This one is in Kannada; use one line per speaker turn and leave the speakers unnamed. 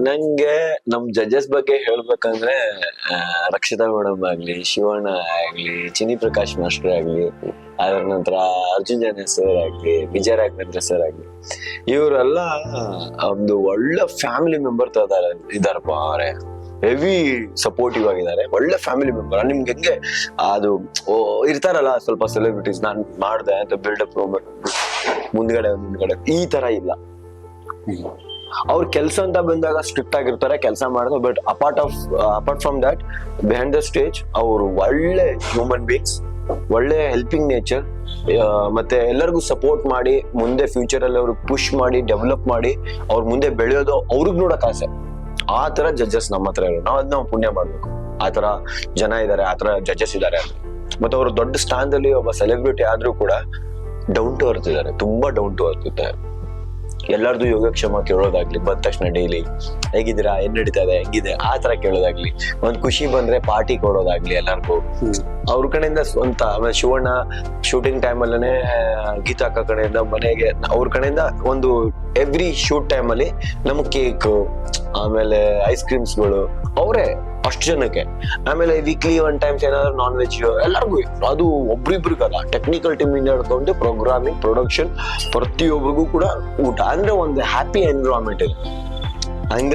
ನಂಗೆ ನಮ್ ಜಡ್ಜಸ್ ಬಗ್ಗೆ ಹೇಳ್ಬೇಕಂದ್ರೆ ರಕ್ಷಿತಾ ಮೇಡಮ್ ಆಗ್ಲಿ, ಶಿವಣ್ಣ ಆಗ್ಲಿ, ಚಿನಿ ಪ್ರಕಾಶ್ ಮಾಸ್ಟರ್ ಆಗ್ಲಿ, ಅದ್ರ ನಂತರ ಅರ್ಜುನ್ ಜನ ಸರ್ ಆಗ್ಲಿ, ವಿಜಯ ರಾಘವೇಂದ್ರ ಸರ್ ಆಗ್ಲಿ, ಇವರೆಲ್ಲ ಒಂದು ಒಳ್ಳೆ ಫ್ಯಾಮಿಲಿ ಮೆಂಬರ್ ಇದಾರಪ್ಪ. ಅವರೇ ಹೆವಿ ಸಪೋರ್ಟಿವ್ ಆಗಿದ್ದಾರೆ, ಒಳ್ಳೆ ಫ್ಯಾಮಿಲಿ ಮೆಂಬರ್. ನಿಮ್ಗೆ ಹೆಂಗೆ ಅದು ಇರ್ತಾರಲ್ಲ ಸ್ವಲ್ಪ ಸೆಲೆಬ್ರಿಟೀಸ್, ನಾನ್ ಮಾಡ್ದೆ ಅಂತ ಬಿಲ್ಡಪ್ ಮುಂದ್ಗಡೆ ಈ ತರ ಇಲ್ಲ. ಅವ್ರ ಕೆಲಸ ಅಂತ ಬಂದಾಗ ಸ್ಟ್ರಿಕ್ಟ್ ಆಗಿರ್ತಾರೆ, ಕೆಲಸ ಮಾಡಿದ್ರೆ. But apart from that, behind the stage ಅವರು ಒಳ್ಳೆ ಹ್ಯೂಮನ್ ಬೀಯಿಂಗ್ಸ್, ಒಳ್ಳೆ ಹೆಲ್ಪಿಂಗ್ ನೇಚರ್, ಮತ್ತೆ ಎಲ್ಲರಿಗೂ ಸಪೋರ್ಟ್ ಮಾಡಿ ಮುಂದೆ ಫ್ಯೂಚರ್ ಅಲ್ಲಿ ಅವ್ರಿಗೆ ಪುಷ್ ಮಾಡಿ ಡೆವಲಪ್ ಮಾಡಿ ಅವ್ರ ಮುಂದೆ ಬೆಳೆಯೋದು ಅವ್ರಿಗೆ ನೋಡಕ್ ಆಸೆ. ಆ ತರ ಜಡ್ಜಸ್ ನಮ್ಮ ಹತ್ರ ಇರೋ, ನಾವು ಪುಣ್ಯ ಮಾಡ್ಬೇಕು. ಆ ತರ ಜನ ಇದಾರೆ, ಆ ತರ ಜಡ್ಜಸ್ ಇದಾರೆ. ಮತ್ತೆ ಅವರು ದೊಡ್ಡ ಸ್ಥಾನದಲ್ಲಿ ಒಬ್ಬ ಸೆಲೆಬ್ರಿಟಿ ಆದ್ರೂ ಕೂಡ ಡೌನ್ ಟು ಅರ್ತ್ ಇದಾರೆ, ತುಂಬಾ ಡೌನ್ ಟು ಅರ್ತ್ ಇದ್ದಾರೆ. ಎಲ್ಲಾರ್ದು ಯೋಗಕ್ಷೇಮ ಕೇಳೋದಾಗ್ಲಿ, ಬಂದ ತಕ್ಷಣ ಡೈಲಿ ಹೇಗಿದ್ದೀರಾ, ಏನ್ ನಡೀತಾ ಇದೆ, ಹೆಂಗಿದೆ, ಆ ತರ ಕೇಳೋದಾಗ್ಲಿ, ಒಂದ್ ಖುಷಿ ಬಂದ್ರೆ ಪಾರ್ಟಿ ಕೊಡೋದಾಗ್ಲಿ ಎಲ್ಲಾರ್ಗು ಅವ್ರ ಕಡೆಯಿಂದ ಸ್ವಂತ. ಆಮೇಲೆ ಶಿವಣ್ಣ ಶೂಟಿಂಗ್ ಟೈಮ್ ಅಲ್ಲೇ ಗೀತಾ ಅಕ್ಕ ಕಡೆಯಿಂದ ಮನೆಗೆ ಅವ್ರ ಕಡೆಯಿಂದ ಒಂದು ಎವ್ರಿ ಶೂಟ್ ಟೈಮ್ ಅಲ್ಲಿ ನಮಗ್ ಕೇಕ್, ಆಮೇಲೆ ಐಸ್ ಕ್ರೀಮ್ಸ್ಗಳು ಅವರೇ ಅಷ್ಟು ಜನಕ್ಕೆ. ಆಮೇಲೆ ವೀಕ್ಲಿ ಒನ್ ಟೈಮ್ಸ್ ಏನಾದ್ರು ನಾನ್ ವೆಜ್ ಎಲ್ಲರಿಗೂ, ಅದು ಒಬ್ರಿಬ್ರಿಗಲ್ಲ, ಟೆಕ್ನಿಕಲ್ ಟೀಮ್ ಇಂದ ಹಿಡ್ಕೊಂಡು ಪ್ರೋಗ್ರಾಮಿಂಗ್, ಪ್ರೊಡಕ್ಷನ್, ಪ್ರತಿಯೊಬ್ಬರಿಗೂ ಕೂಡ ಊಟ. ಅಂದ್ರೆ ಒಂದು ಹ್ಯಾಪಿ ಎನ್ವಿರಾನ್ಮೆಂಟ್ ಇದೆ.